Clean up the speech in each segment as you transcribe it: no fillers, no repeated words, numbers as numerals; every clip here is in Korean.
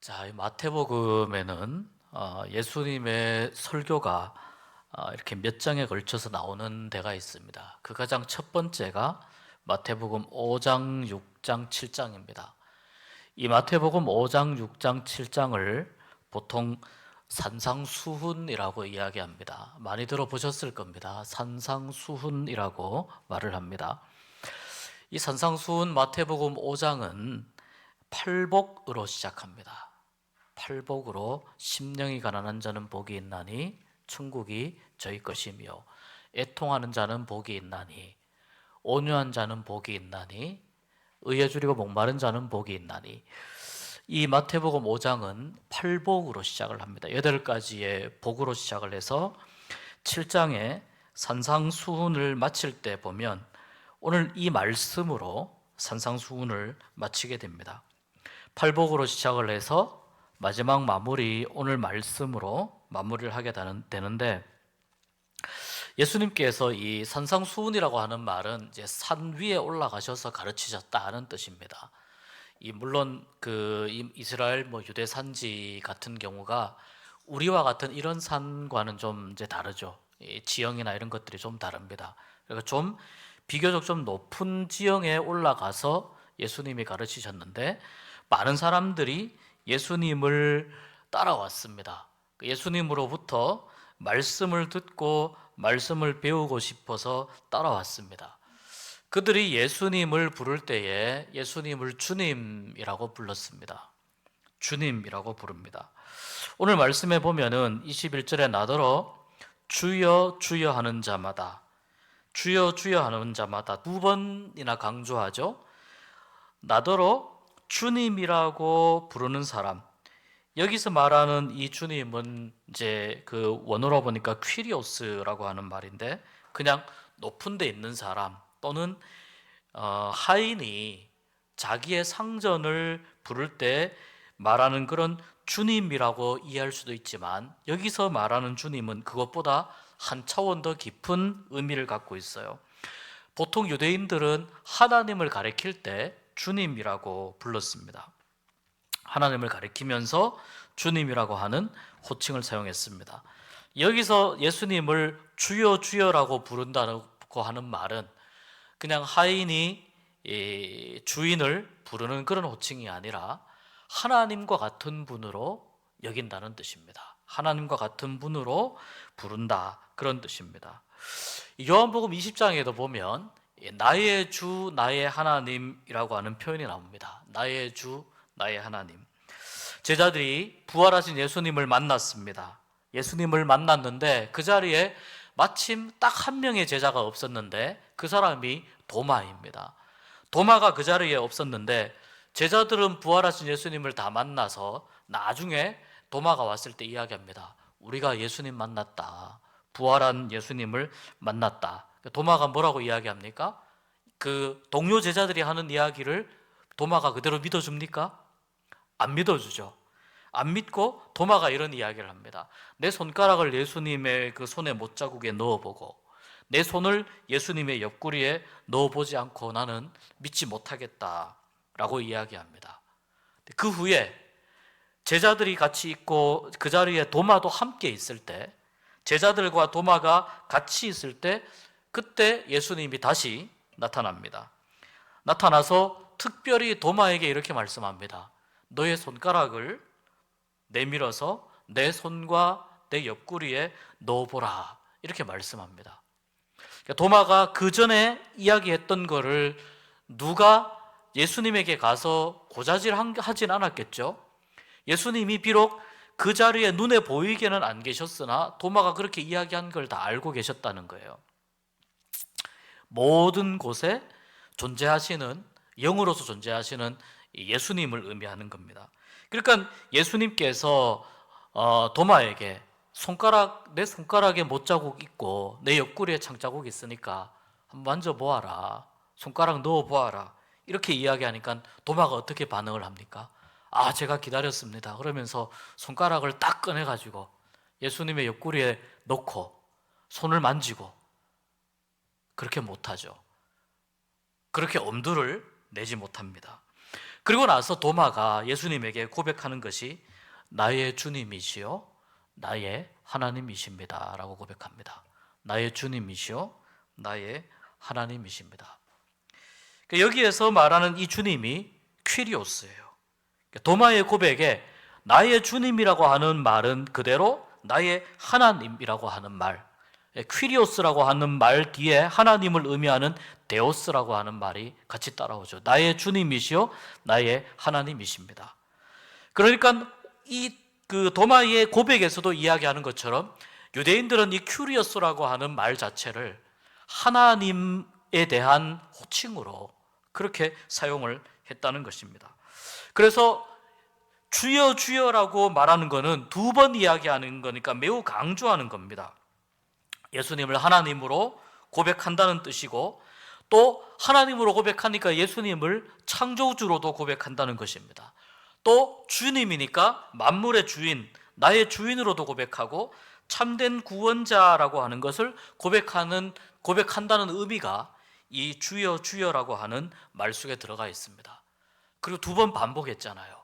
자, 이 마태복음에는 예수님의 설교가 이렇게 몇 장에 걸쳐서 나오는 데가 있습니다. 그 가장 첫 번째가 마태복음 5장, 6장, 7장입니다. 이 마태복음 5장, 6장, 7장을 보통 산상수훈이라고 이야기합니다. 많이 들어보셨을 겁니다. 산상수훈이라고 말을 합니다. 이 산상수훈 마태복음 5장은 팔복으로 시작합니다. 팔복으로 심령이 가난한 자는 복이 있나니 천국이 저희 것이며 애통하는 자는 복이 있나니 온유한 자는 복이 있나니 의에 줄이고 목마른 자는 복이 있나니. 이 마태복음 5장은 팔복으로 시작을 합니다. 8가지의 복으로 시작을 해서 7장에 산상수훈을 마칠 때 보면 오늘 이 말씀으로 산상수훈을 마치게 됩니다. 팔복으로 시작을 해서 마지막 마무리, 오늘 말씀으로 마무리를 하게 되는데, 예수님께서 이 산상수훈이라고 하는 말은 이제 산 위에 올라가셔서 가르치셨다 하는 뜻입니다. 물론 이스라엘 유대 산지 같은 경우가 우리와 같은 이런 산과는 좀 이제 다르죠. 지형이나 이런 것들이 좀 다릅니다. 그러니까 좀 비교적 좀 높은 지형에 올라가서 예수님이 가르치셨는데, 많은 사람들이 예수님을 따라왔습니다. 예수님으로부터 말씀을 듣고 말씀을 배우고 싶어서 따라왔습니다. 그들이 예수님을 부를 때에 예수님을 주님이라고 불렀습니다. 주님이라고 부릅니다. 오늘 말씀에 보면은 21절에 나더러 주여 주여 하는 자마다, 주여 주여 하는 자마다 두 번이나 강조하죠. 나더러 주님이라고 부르는 사람, 여기서 말하는 이 주님은 이제 그 원어로 보니까 퀴리오스라고 하는 말인데, 그냥 높은 데 있는 사람 또는 하인이 자기의 상전을 부를 때 말하는 그런 주님이라고 이해할 수도 있지만, 여기서 말하는 주님은 그것보다 한 차원 더 깊은 의미를 갖고 있어요. 보통 유대인들은 하나님을 가리킬 때 주님이라고 불렀습니다. 하나님을 가리키면서 주님이라고 하는 호칭을 사용했습니다. 여기서 예수님을 주여 주여라고 부른다고 하는 말은 그냥 하인이 주인을 부르는 그런 호칭이 아니라 하나님과 같은 분으로 여긴다는 뜻입니다. 하나님과 같은 분으로 부른다, 그런 뜻입니다. 요한복음 20장에도 보면 나의 주 나의 하나님이라고 하는 표현이 나옵니다. 나의 주 나의 하나님. 제자들이 부활하신 예수님을 만났습니다. 예수님을 만났는데 그 자리에 마침 딱 한 명의 제자가 없었는데 그 사람이 도마입니다. 도마가 그 자리에 없었는데 제자들은 부활하신 예수님을 다 만나서 나중에 도마가 왔을 때 이야기합니다. 우리가 예수님 만났다. 부활한 예수님을 만났다. 도마가 뭐라고 이야기합니까? 그 동료 제자들이 하는 이야기를 도마가 그대로 믿어줍니까? 안 믿어주죠. 안 믿고 도마가 이런 이야기를 합니다. 내 손가락을 예수님의 그 손의 못자국에 넣어보고 내 손을 예수님의 옆구리에 넣어보지 않고 나는 믿지 못하겠다라고 이야기합니다. 그 후에 제자들이 같이 있고 그 자리에 도마도 함께 있을 때, 제자들과 도마가 같이 있을 때, 그때 예수님이 다시 나타납니다. 나타나서 특별히 도마에게 이렇게 말씀합니다. 너의 손가락을 내밀어서 내 손과 내 옆구리에 넣어보라, 이렇게 말씀합니다. 도마가 그 전에 이야기했던 거를 누가 예수님에게 가서 고자질하진 않았겠죠. 예수님이 비록 그 자리에 눈에 보이게는 안 계셨으나 도마가 그렇게 이야기한 걸 다 알고 계셨다는 거예요. 모든 곳에 존재하시는, 영으로서 존재하시는 예수님을 의미하는 겁니다. 그러니까 예수님께서 도마에게 내 손가락에 못자국 있고 내 옆구리에 창자국 있으니까 한번 만져보아라, 손가락 넣어보아라, 이렇게 이야기하니까 도마가 어떻게 반응을 합니까? 아, 제가 기다렸습니다 그러면서 손가락을 딱 꺼내가지고 예수님의 옆구리에 넣고 손을 만지고, 그렇게 못하죠. 그렇게 엄두를 내지 못합니다. 그리고 나서 도마가 예수님에게 고백하는 것이 나의 주님이시요 나의 하나님이십니다 라고 고백합니다. 나의 주님이시요 나의 하나님이십니다. 여기에서 말하는 이 주님이 퀴리오스예요. 도마의 고백에 나의 주님이라고 하는 말은 그대로 나의 하나님이라고 하는 말, 퀴리오스라고 하는 말 뒤에 하나님을 의미하는 데오스라고 하는 말이 같이 따라오죠. 나의 주님이시요 나의 하나님이십니다. 그러니까 이 도마의 고백에서도 이야기하는 것처럼 유대인들은 이 큐리오스라고 하는 말 자체를 하나님에 대한 호칭으로 그렇게 사용을 했다는 것입니다. 그래서 주여 주여라고 말하는 것은 두 번 이야기하는 거니까 매우 강조하는 겁니다. 예수님을 하나님으로 고백한다는 뜻이고, 또 하나님으로 고백하니까 예수님을 창조주로도 고백한다는 것입니다. 또 주님이니까 만물의 주인, 나의 주인으로도 고백하고 참된 구원자라고 하는 것을 고백한다는 의미가 이 주여 주여라고 하는 말 속에 들어가 있습니다. 그리고 두 번 반복했잖아요.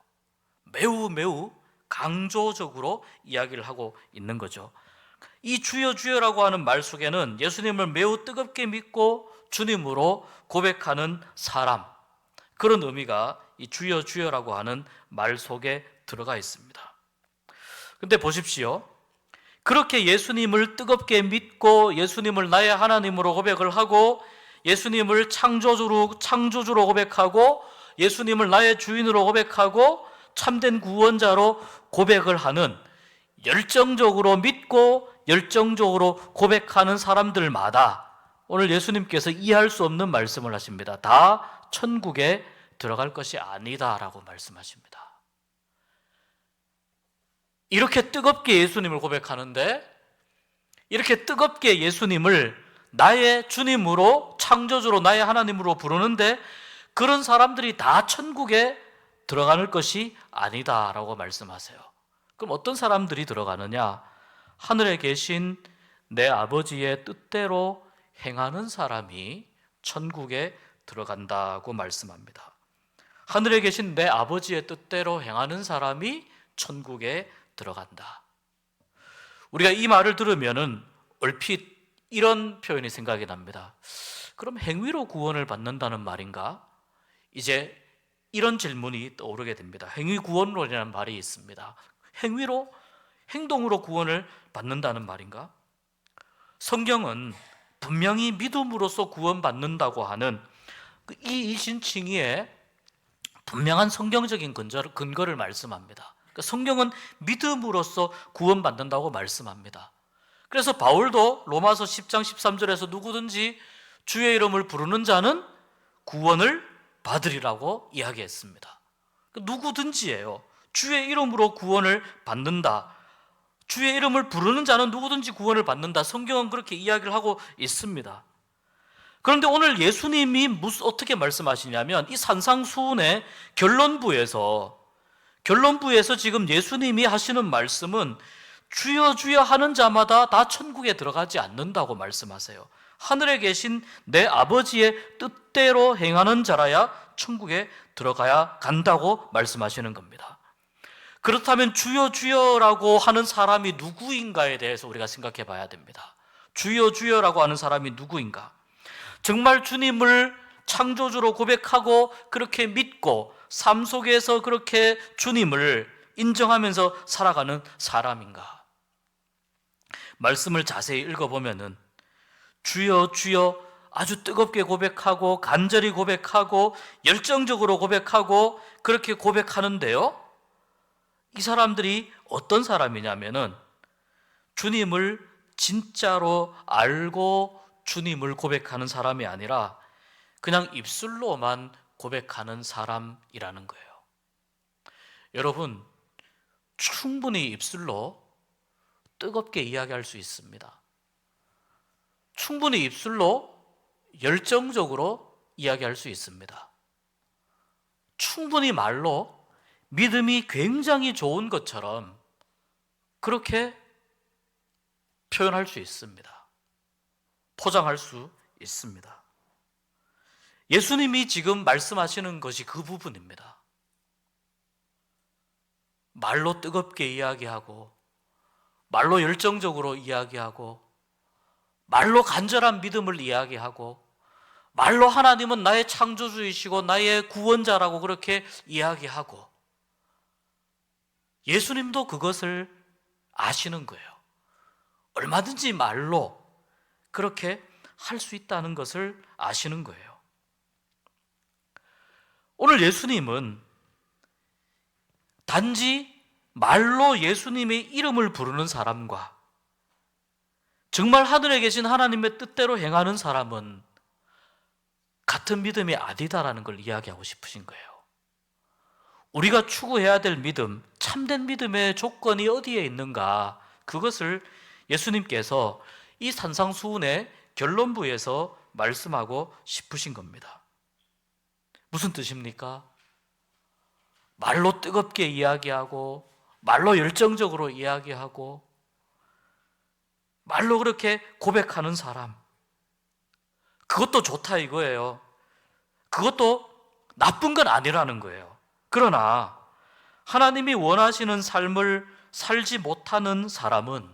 매우 강조적으로 이야기를 하고 있는 거죠. 이 주여 주여라고 하는 말 속에는 예수님을 매우 뜨겁게 믿고 주님으로 고백하는 사람, 그런 의미가 이 주여 주여라고 하는 말 속에 들어가 있습니다. 근데 보십시오. 그렇게 예수님을 뜨겁게 믿고 예수님을 나의 하나님으로 고백을 하고 예수님을 창조주로 고백하고 예수님을 나의 주인으로 고백하고 참된 구원자로 고백을 하는, 열정적으로 믿고 열정적으로 고백하는 사람들마다 오늘 예수님께서 이해할 수 없는 말씀을 하십니다. 다 천국에 들어갈 것이 아니다라고 말씀하십니다. 이렇게 뜨겁게 예수님을 고백하는데, 이렇게 뜨겁게 예수님을 나의 주님으로, 창조주로, 나의 하나님으로 부르는데 그런 사람들이 다 천국에 들어가는 것이 아니다라고 말씀하세요. 그럼 어떤 사람들이 들어가느냐? 하늘에 계신 내 아버지의 뜻대로 행하는 사람이 천국에 들어간다고 말씀합니다. 하늘에 계신 내 아버지의 뜻대로 행하는 사람이 천국에 들어간다. 우리가 이 말을 들으면은 얼핏 이런 표현이 생각이 납니다. 그럼 행위로 구원을 받는다는 말인가? 이제 이런 질문이 떠오르게 됩니다. 행위구원론이라는 말이 있습니다. 행동으로 구원을 받는다는 말인가? 성경은 분명히 믿음으로써 구원받는다고 하는 이 이신칭의에 분명한 성경적인 근거를 말씀합니다. 그러니까 성경은 믿음으로써 구원받는다고 말씀합니다. 그래서 바울도 로마서 10장 13절에서 누구든지 주의 이름을 부르는 자는 구원을 받으리라고 이야기했습니다. 누구든지예요. 주의 이름으로 구원을 받는다. 주의 이름을 부르는 자는 누구든지 구원을 받는다. 성경은 그렇게 이야기를 하고 있습니다. 그런데 오늘 예수님이 어떻게 말씀하시냐면 이 산상수훈의 결론부에서 지금 예수님이 하시는 말씀은 주여 주여 하는 자마다 다 천국에 들어가지 않는다고 말씀하세요. 하늘에 계신 내 아버지의 뜻대로 행하는 자라야 천국에 들어가야 간다고 말씀하시는 겁니다. 그렇다면 주여 주여라고 하는 사람이 누구인가에 대해서 우리가 생각해 봐야 됩니다. 주여 주여라고 하는 사람이 누구인가? 정말 주님을 창조주로 고백하고 그렇게 믿고 삶 속에서 그렇게 주님을 인정하면서 살아가는 사람인가? 말씀을 자세히 읽어보면은 주여 주여 아주 뜨겁게 고백하고 간절히 고백하고 열정적으로 고백하고 그렇게 고백하는데요, 이 사람들이 어떤 사람이냐면은 주님을 진짜로 알고 주님을 고백하는 사람이 아니라 그냥 입술로만 고백하는 사람이라는 거예요. 여러분, 충분히 입술로 뜨겁게 이야기할 수 있습니다. 충분히 입술로 열정적으로 이야기할 수 있습니다. 충분히 말로 믿음이 굉장히 좋은 것처럼 그렇게 표현할 수 있습니다. 포장할 수 있습니다. 예수님이 지금 말씀하시는 것이 그 부분입니다. 말로 뜨겁게 이야기하고, 말로 열정적으로 이야기하고, 말로 간절한 믿음을 이야기하고, 말로 하나님은 나의 창조주이시고 나의 구원자라고 그렇게 이야기하고, 예수님도 그것을 아시는 거예요. 얼마든지 말로 그렇게 할 수 있다는 것을 아시는 거예요. 오늘 예수님은 단지 말로 예수님의 이름을 부르는 사람과 정말 하늘에 계신 하나님의 뜻대로 행하는 사람은 같은 믿음이 아니다라는 걸 이야기하고 싶으신 거예요. 우리가 추구해야 될 믿음, 참된 믿음의 조건이 어디에 있는가, 그것을 예수님께서 이 산상수훈의 결론부에서 말씀하고 싶으신 겁니다. 무슨 뜻입니까? 말로 뜨겁게 이야기하고, 말로 열정적으로 이야기하고, 말로 그렇게 고백하는 사람, 그것도 좋다 이거예요. 그것도 나쁜 건 아니라는 거예요. 그러나 하나님이 원하시는 삶을 살지 못하는 사람은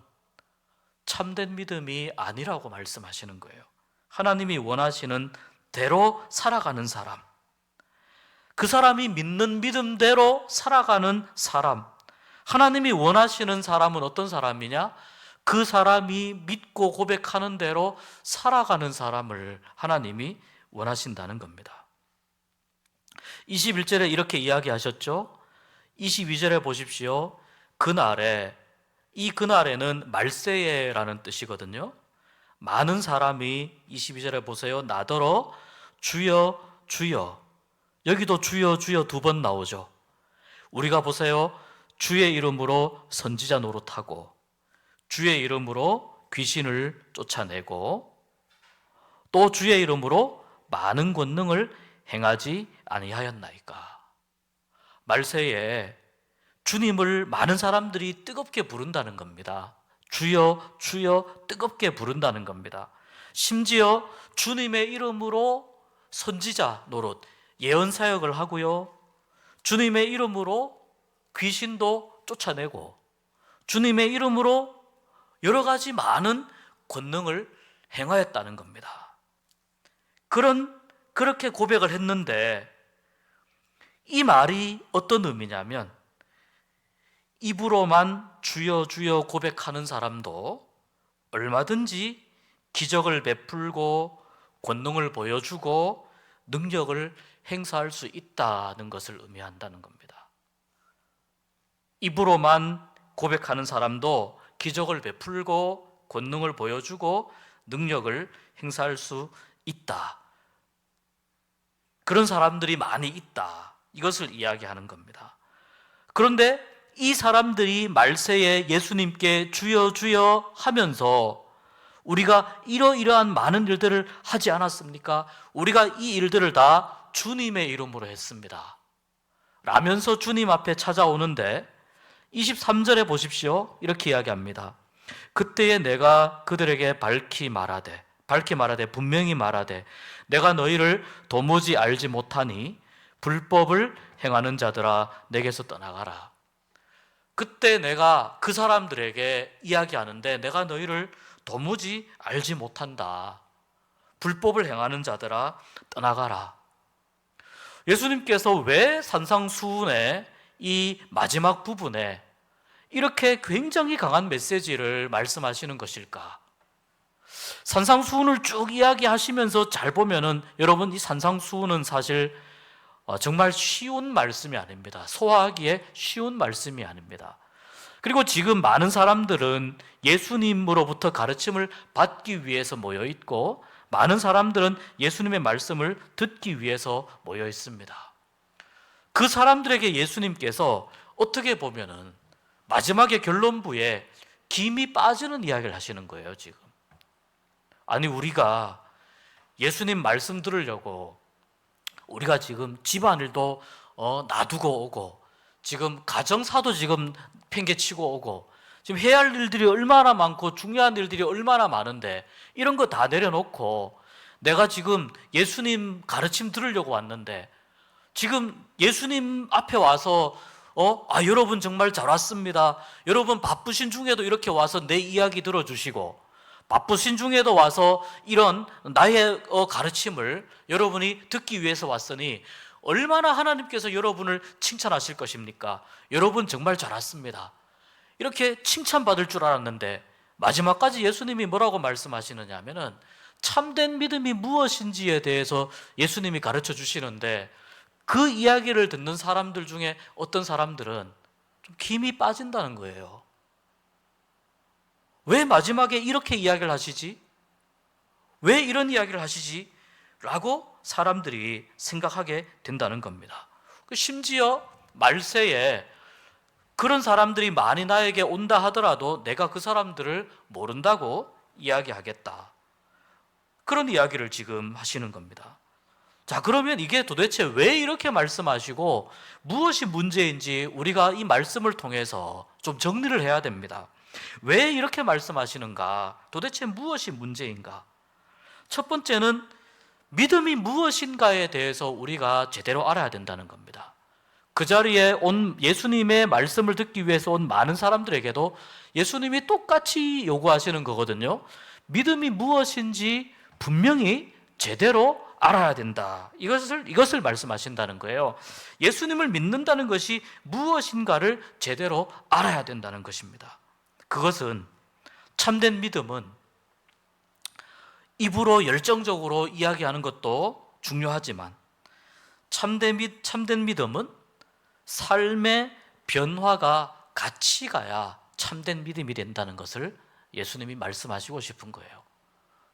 참된 믿음이 아니라고 말씀하시는 거예요. 하나님이 원하시는 대로 살아가는 사람, 그 사람이 믿는 믿음대로 살아가는 사람, 하나님이 원하시는 사람은 어떤 사람이냐? 그 사람이 믿고 고백하는 대로 살아가는 사람을 하나님이 원하신다는 겁니다. 21절에 이렇게 이야기하셨죠? 22절에 보십시오. 그날에, 이 그날에는 말세에라는 뜻이거든요. 많은 사람이 22절에 보세요. 나더러 주여 주여, 여기도 주여 주여 두 번 나오죠. 우리가 보세요. 주의 이름으로 선지자 노릇하고, 주의 이름으로 귀신을 쫓아내고, 또 주의 이름으로 많은 권능을 행하지 아니하였나이까. 말세에 주님을 많은 사람들이 뜨겁게 부른다는 겁니다. 주여 주여 뜨겁게 부른다는 겁니다. 심지어 주님의 이름으로 선지자 노릇, 예언 사역을 하고요, 주님의 이름으로 귀신도 쫓아내고, 주님의 이름으로 여러 가지 많은 권능을 행하였다는 겁니다. 그렇게 고백을 했는데, 이 말이 어떤 의미냐면, 입으로만 주여 주여 고백하는 사람도 얼마든지 기적을 베풀고 권능을 보여주고 능력을 행사할 수 있다는 것을 의미한다는 겁니다. 입으로만 고백하는 사람도 기적을 베풀고 권능을 보여주고 능력을 행사할 수 있다. 그런 사람들이 많이 있다. 이것을 이야기하는 겁니다. 그런데 이 사람들이 말세에 예수님께 주여 주여 하면서 우리가 이러이러한 많은 일들을 하지 않았습니까? 우리가 이 일들을 다 주님의 이름으로 했습니다 라면서 주님 앞에 찾아오는데, 23절에 보십시오. 이렇게 이야기합니다. 그때에 내가 그들에게 밝히 말하되 분명히 말하되, 내가 너희를 도무지 알지 못하니 불법을 행하는 자들아 내게서 떠나가라. 그때 내가 그 사람들에게 이야기하는데, 내가 너희를 도무지 알지 못한다. 불법을 행하는 자들아 떠나가라. 예수님께서 왜 산상수훈의 이 마지막 부분에 이렇게 굉장히 강한 메시지를 말씀하시는 것일까? 산상수훈을 쭉 이야기하시면서 잘 보면은, 여러분, 이 산상수훈은 사실 정말 쉬운 말씀이 아닙니다. 소화하기에 쉬운 말씀이 아닙니다. 그리고 지금 많은 사람들은 예수님으로부터 가르침을 받기 위해서 모여 있고, 많은 사람들은 예수님의 말씀을 듣기 위해서 모여 있습니다. 그 사람들에게 예수님께서 어떻게 보면은 마지막에 결론부에 김이 빠지는 이야기를 하시는 거예요, 지금. 아니, 우리가 예수님 말씀 들으려고 우리가 지금 집안일도 놔두고 오고, 지금 가정사도 지금 팽개치고 오고, 지금 해야 할 일들이 얼마나 많고 중요한 일들이 얼마나 많은데, 이런 거 다 내려놓고 내가 지금 예수님 가르침 들으려고 왔는데, 지금 예수님 앞에 와서 여러분 정말 잘 왔습니다. 여러분 바쁘신 중에도 이렇게 와서 내 이야기 들어주시고, 바쁘신 중에도 와서 이런 나의 가르침을 여러분이 듣기 위해서 왔으니 얼마나 하나님께서 여러분을 칭찬하실 것입니까? 여러분 정말 잘 왔습니다. 이렇게 칭찬받을 줄 알았는데 마지막까지 예수님이 뭐라고 말씀하시느냐 하면은 참된 믿음이 무엇인지에 대해서 예수님이 가르쳐 주시는데, 그 이야기를 듣는 사람들 중에 어떤 사람들은 좀 김이 빠진다는 거예요. 왜 마지막에 이렇게 이야기를 하시지? 왜 이런 이야기를 하시지? 라고 사람들이 생각하게 된다는 겁니다. 심지어 말세에 그런 사람들이 많이 나에게 온다 하더라도 내가 그 사람들을 모른다고 이야기하겠다. 그런 이야기를 지금 하시는 겁니다. 자, 그러면 이게 도대체 왜 이렇게 말씀하시고 무엇이 문제인지 우리가 이 말씀을 통해서 좀 정리를 해야 됩니다. 왜 이렇게 말씀하시는가? 도대체 무엇이 문제인가? 첫 번째는 믿음이 무엇인가에 대해서 우리가 제대로 알아야 된다는 겁니다. 그 자리에 온 예수님의 말씀을 듣기 위해서 온 많은 사람들에게도 예수님이 똑같이 요구하시는 거거든요. 믿음이 무엇인지 분명히 제대로 알아야 된다. 이것을 말씀하신다는 거예요. 예수님을 믿는다는 것이 무엇인가를 제대로 알아야 된다는 것입니다. 그것은, 참된 믿음은 입으로 열정적으로 이야기하는 것도 중요하지만 참된 믿음은 삶의 변화가 같이 가야 참된 믿음이 된다는 것을 예수님이 말씀하시고 싶은 거예요.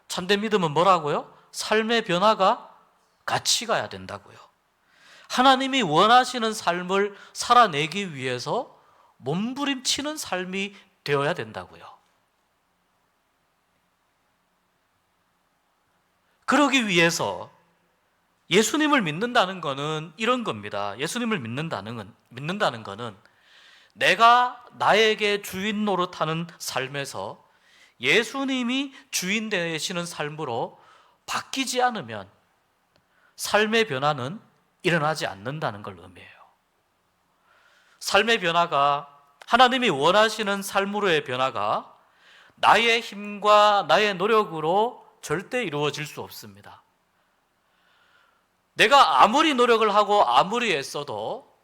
참된 믿음은 뭐라고요? 삶의 변화가 같이 가야 된다고요. 하나님이 원하시는 삶을 살아내기 위해서 몸부림치는 삶이 되어야 된다고요. 그러기 위해서 예수님을 믿는다는 것은 이런 겁니다. 예수님을 믿는다는 것은 내가 나에게 주인 노릇하는 삶에서 예수님이 주인 되시는 삶으로 바뀌지 않으면 삶의 변화는 일어나지 않는다는 걸 의미해요. 삶의 변화가, 하나님이 원하시는 삶으로의 변화가 나의 힘과 나의 노력으로 절대 이루어질 수 없습니다. 내가 아무리 노력을 하고 아무리 애써도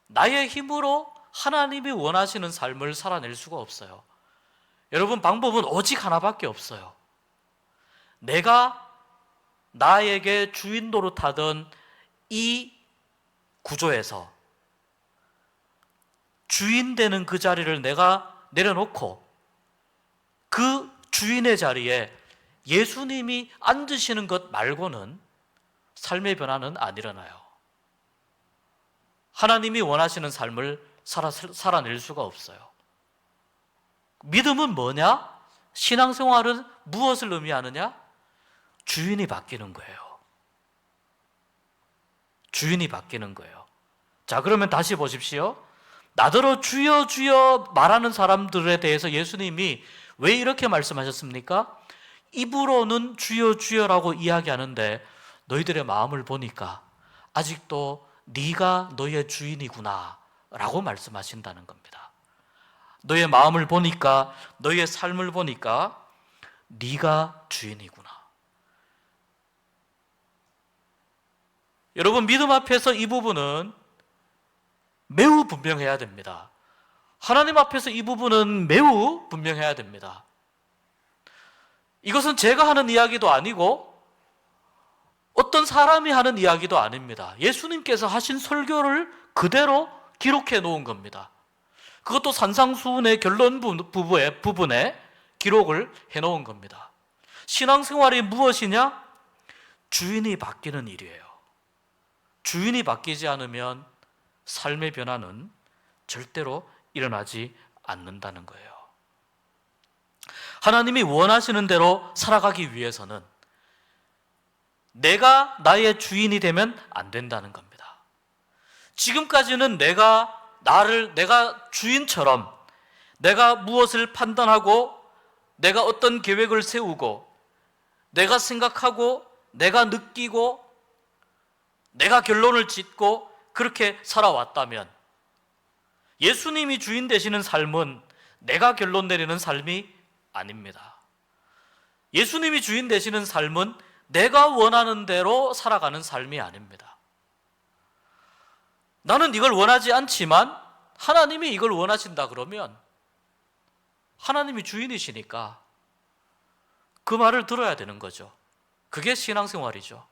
나의 힘으로 하나님이 원하시는 삶을 살아낼 수가 없어요. 여러분, 방법은 오직 하나밖에 없어요. 내가 나에게 주인 노릇하던 이 구조에서 주인 되는 그 자리를 내가 내려놓고 그 주인의 자리에 예수님이 앉으시는 것 말고는 삶의 변화는 안 일어나요. 하나님이 원하시는 삶을 살아낼 수가 없어요. 믿음은 뭐냐? 신앙생활은 무엇을 의미하느냐? 주인이 바뀌는 거예요. 주인이 바뀌는 거예요. 자, 그러면 다시 보십시오. 나더러 주여 주여 말하는 사람들에 대해서 예수님이 왜 이렇게 말씀하셨습니까? 입으로는 주여 주여라고 이야기하는데 너희들의 마음을 보니까 아직도 네가 너의 주인이구나 라고 말씀하신다는 겁니다. 너의 마음을 보니까, 너의 삶을 보니까 네가 주인이구나. 여러분, 믿음 앞에서 이 부분은 매우 분명해야 됩니다. 하나님 앞에서 이 부분은 매우 분명해야 됩니다. 이것은 제가 하는 이야기도 아니고 어떤 사람이 하는 이야기도 아닙니다. 예수님께서 하신 설교를 그대로 기록해 놓은 겁니다. 그것도 산상수훈의 결론 부분에 기록을 해 놓은 겁니다. 신앙생활이 무엇이냐? 주인이 바뀌는 일이에요. 주인이 바뀌지 않으면 삶의 변화는 절대로 일어나지 않는다는 거예요. 하나님이 원하시는 대로 살아가기 위해서는 내가 나의 주인이 되면 안 된다는 겁니다. 지금까지는 내가 주인처럼 내가 무엇을 판단하고 내가 어떤 계획을 세우고 내가 생각하고 내가 느끼고 내가 결론을 짓고 그렇게 살아왔다면 예수님이 주인 되시는 삶은 내가 결론 내리는 삶이 아닙니다. 예수님이 주인 되시는 삶은 내가 원하는 대로 살아가는 삶이 아닙니다. 나는 이걸 원하지 않지만 하나님이 이걸 원하신다 그러면 하나님이 주인이시니까 그 말을 들어야 되는 거죠. 그게 신앙생활이죠.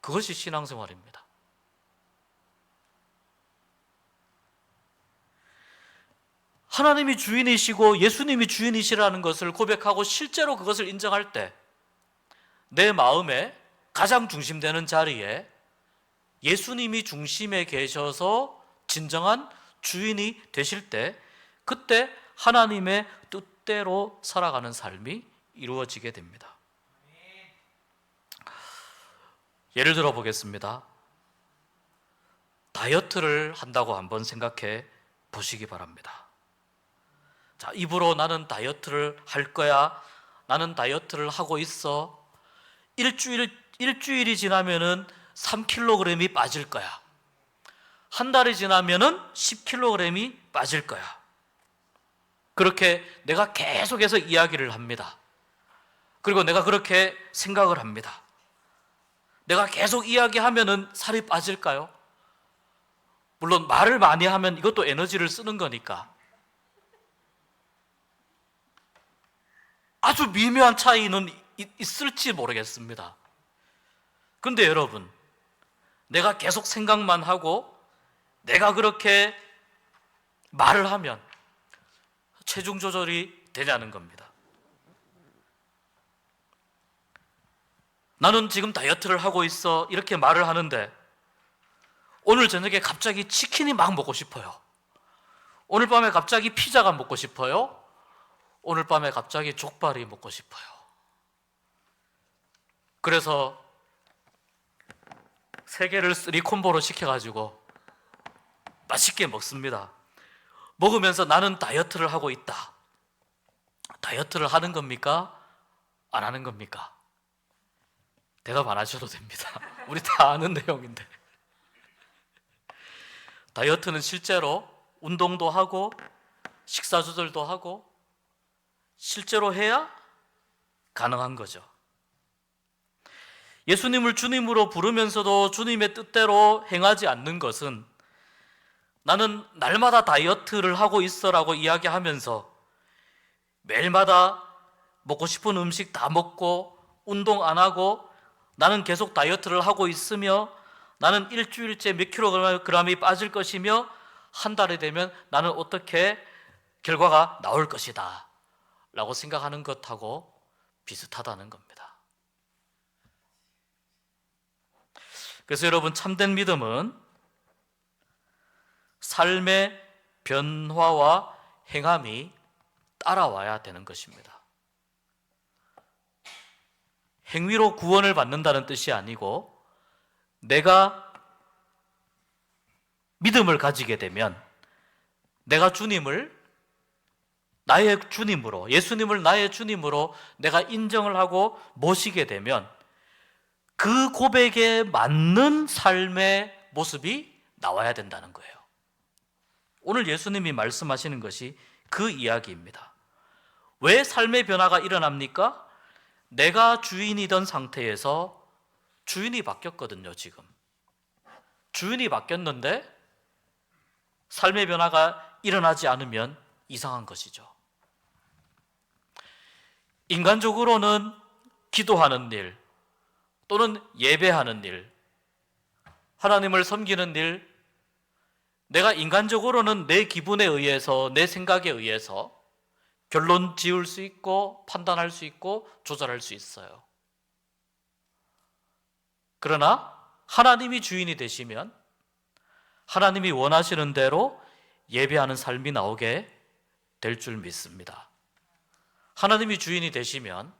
그것이 신앙생활입니다. 하나님이 주인이시고 예수님이 주인이시라는 것을 고백하고 실제로 그것을 인정할 때 내 마음에 가장 중심되는 자리에 예수님이 중심에 계셔서 진정한 주인이 되실 때 그때 하나님의 뜻대로 살아가는 삶이 이루어지게 됩니다. 예를 들어 보겠습니다. 다이어트를 한다고 한번 생각해 보시기 바랍니다. 자, 입으로 나는 다이어트를 할 거야. 나는 다이어트를 하고 있어. 일주일이 지나면은 3kg이 빠질 거야. 한 달이 지나면은 10kg이 빠질 거야. 그렇게 내가 계속해서 이야기를 합니다. 그리고 내가 그렇게 생각을 합니다. 내가 계속 이야기하면은 살이 빠질까요? 물론 말을 많이 하면 이것도 에너지를 쓰는 거니까 아주 미묘한 차이는 있을지 모르겠습니다. 그런데 여러분, 내가 계속 생각만 하고 내가 그렇게 말을 하면 체중 조절이 되냐는 겁니다. 나는 지금 다이어트를 하고 있어 이렇게 말을 하는데 오늘 저녁에 갑자기 치킨이 막 먹고 싶어요. 오늘 밤에 갑자기 피자가 먹고 싶어요. 오늘 밤에 갑자기 족발이 먹고 싶어요. 그래서 3개를 3콤보로 시켜가지고 맛있게 먹습니다. 먹으면서 나는 다이어트를 하고 있다. 다이어트를 하는 겁니까? 안 하는 겁니까? 대답 안 하셔도 됩니다. 우리 다 아는 내용인데. 다이어트는 실제로 운동도 하고 식사 조절도 하고 실제로 해야 가능한 거죠. 예수님을 주님으로 부르면서도 주님의 뜻대로 행하지 않는 것은 나는 날마다 다이어트를 하고 있어라고 이야기하면서 매일마다 먹고 싶은 음식 다 먹고 운동 안 하고 나는 계속 다이어트를 하고 있으며 나는 일주일째 몇 킬로그램이 빠질 것이며 한 달이 되면 나는 어떻게 결과가 나올 것이다 라고 생각하는 것하고 비슷하다는 겁니다. 그래서 여러분, 참된 믿음은 삶의 변화와 행함이 따라와야 되는 것입니다. 행위로 구원을 받는다는 뜻이 아니고 내가 믿음을 가지게 되면 내가 주님을 나의 주님으로, 예수님을 나의 주님으로 내가 인정을 하고 모시게 되면 그 고백에 맞는 삶의 모습이 나와야 된다는 거예요. 오늘 예수님이 말씀하시는 것이 그 이야기입니다. 왜 삶의 변화가 일어납니까? 내가 주인이던 상태에서 주인이 바뀌었거든요, 지금. 주인이 바뀌었는데 삶의 변화가 일어나지 않으면 이상한 것이죠. 인간적으로는 기도하는 일, 또는 예배하는 일, 하나님을 섬기는 일, 내가 인간적으로는 내 기분에 의해서, 내 생각에 의해서 결론 지을 수 있고 판단할 수 있고 조절할 수 있어요. 그러나 하나님이 주인이 되시면 하나님이 원하시는 대로 예배하는 삶이 나오게 될 줄 믿습니다. 하나님이 주인이 되시면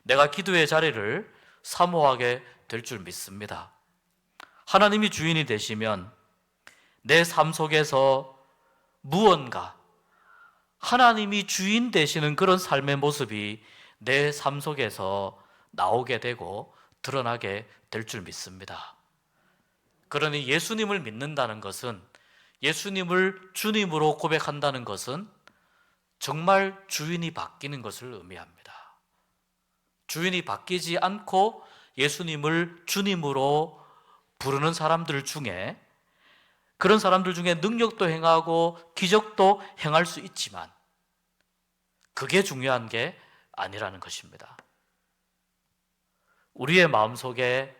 내가 기도의 자리를 사모하게 될 줄 믿습니다. 하나님이 주인이 되시면 내 삶 속에서 무언가 하나님이 주인 되시는 그런 삶의 모습이 내 삶 속에서 나오게 되고 드러나게 될 줄 믿습니다. 그러니 예수님을 믿는다는 것은 예수님을 주님으로 고백한다는 것은 정말 주인이 바뀌는 것을 의미합니다. 주인이 바뀌지 않고 예수님을 주님으로 부르는 사람들 중에, 그런 사람들 중에 능력도 행하고 기적도 행할 수 있지만 그게 중요한 게 아니라는 것입니다. 우리의 마음속에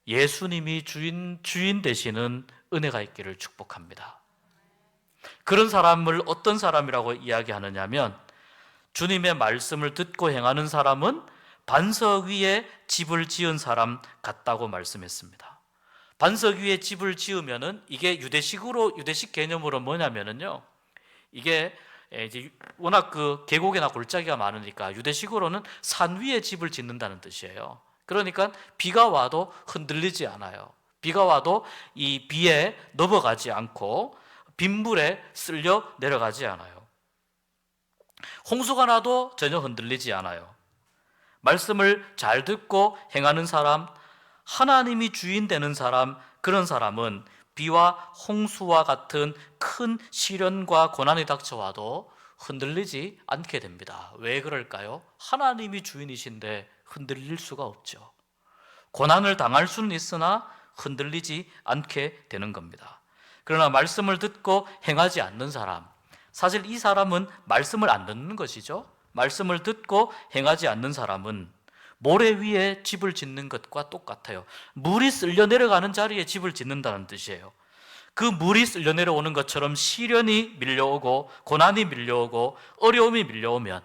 예수님이 주인 되시는 은혜가 있기를 축복합니다. 그런 사람을 어떤 사람이라고 이야기하느냐면, 주님의 말씀을 듣고 행하는 사람은 반석 위에 집을 지은 사람 같다고 말씀했습니다. 반석 위에 집을 지으면은 이게 유대식 개념으로 뭐냐면은요, 이게 이제 워낙 그 계곡이나 골짜기가 많으니까 유대식으로는 산 위에 집을 짓는다는 뜻이에요. 그러니까 비가 와도 흔들리지 않아요. 비가 와도 이 비에 넘어가지 않고 빗물에 쓸려 내려가지 않아요. 홍수가 나도 전혀 흔들리지 않아요. 말씀을 잘 듣고 행하는 사람, 하나님이 주인 되는 사람, 그런 사람은 비와 홍수와 같은 큰 시련과 고난이 닥쳐와도 흔들리지 않게 됩니다. 왜 그럴까요? 하나님이 주인이신데 흔들릴 수가 없죠. 고난을 당할 수는 있으나 흔들리지 않게 되는 겁니다. 그러나 말씀을 듣고 행하지 않는 사람, 사실 이 사람은 말씀을 안 듣는 것이죠. 말씀을 듣고 행하지 않는 사람은 모래 위에 집을 짓는 것과 똑같아요. 물이 쓸려 내려가는 자리에 집을 짓는다는 뜻이에요. 그 물이 쓸려 내려오는 것처럼 시련이 밀려오고 고난이 밀려오고 어려움이 밀려오면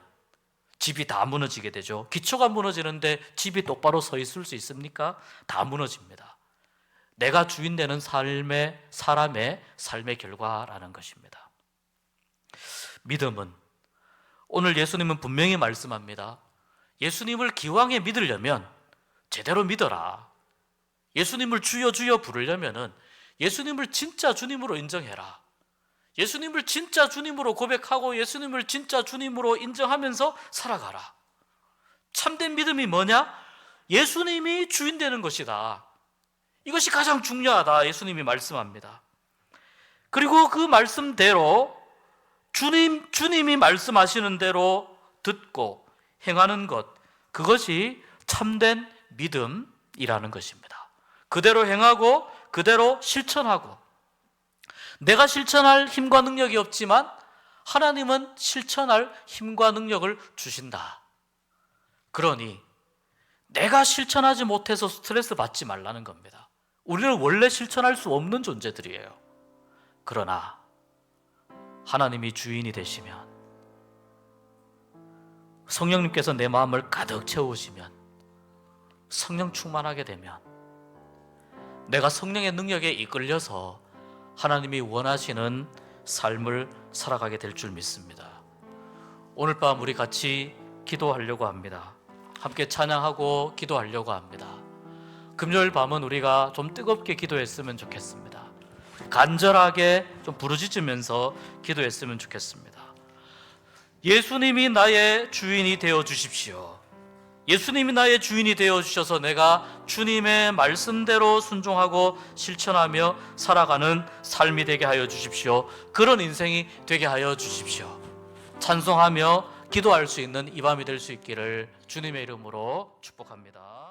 집이 다 무너지게 되죠. 기초가 무너지는데 집이 똑바로 서 있을 수 있습니까? 다 무너집니다. 내가 주인 되는 사람의 삶의 결과라는 것입니다. 믿음은, 오늘 예수님은 분명히 말씀합니다. 예수님을 기왕에 믿으려면 제대로 믿어라. 예수님을 주여 주여 부르려면은 예수님을 진짜 주님으로 인정해라. 예수님을 진짜 주님으로 고백하고 예수님을 진짜 주님으로 인정하면서 살아가라. 참된 믿음이 뭐냐? 예수님이 주인 되는 것이다. 이것이 가장 중요하다. 예수님이 말씀합니다. 그리고 그 말씀대로 주님이 말씀하시는 대로 듣고 행하는 것, 그것이 참된 믿음이라는 것입니다. 그대로 행하고 그대로 실천하고, 내가 실천할 힘과 능력이 없지만 하나님은 실천할 힘과 능력을 주신다. 그러니 내가 실천하지 못해서 스트레스 받지 말라는 겁니다. 우리는 원래 실천할 수 없는 존재들이에요. 그러나 하나님이 주인이 되시면, 성령님께서 내 마음을 가득 채우시면, 성령 충만하게 되면 내가 성령의 능력에 이끌려서 하나님이 원하시는 삶을 살아가게 될 줄 믿습니다. 오늘 밤 우리 같이 기도하려고 합니다. 함께 찬양하고 기도하려고 합니다. 금요일 밤은 우리가 좀 뜨겁게 기도했으면 좋겠습니다. 간절하게 좀 부르짖으면서 기도했으면 좋겠습니다. 예수님이 나의 주인이 되어 주십시오. 예수님이 나의 주인이 되어 주셔서 내가 주님의 말씀대로 순종하고 실천하며 살아가는 삶이 되게 하여 주십시오. 그런 인생이 되게 하여 주십시오. 찬송하며 기도할 수 있는 이 밤이 될 수 있기를 주님의 이름으로 축복합니다.